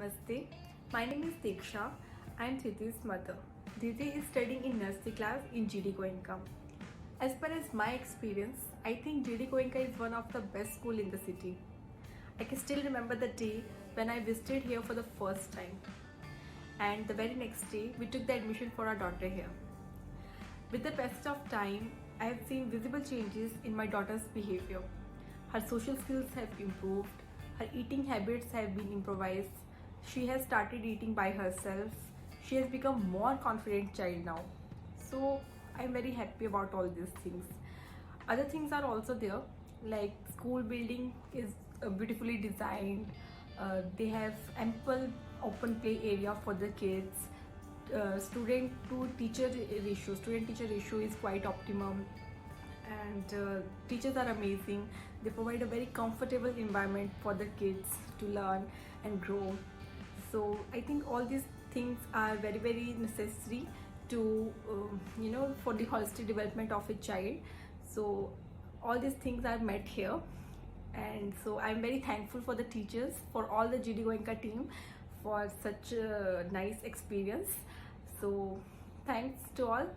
Namaste. My name is Diksha. I am Diti's mother. Diti is studying in nursery class in GD Goenka. As per as my experience, I think GD Goenka is one of the best school in the city. I can still remember the day when I visited here for the first time. And the very next day, we took the admission for our daughter here. With the passage of time, I have seen visible changes in my daughter's behavior. Her social skills have improved, her eating habits have been improvised, she has started eating by herself, she has become more confident child now. So I'm very happy about all these things. Other things are also there, like school building is beautifully designed. They have ample open play area for the kids. Student teacher ratio is quite optimum, and teachers are amazing. They provide a very comfortable environment for the kids to learn and grow. So I think all these things are very necessary to for the holistic development of a child. So all these things are met here, and so I'm very thankful for the teachers, for all the GD Goenka team, for such a nice experience. So thanks to all.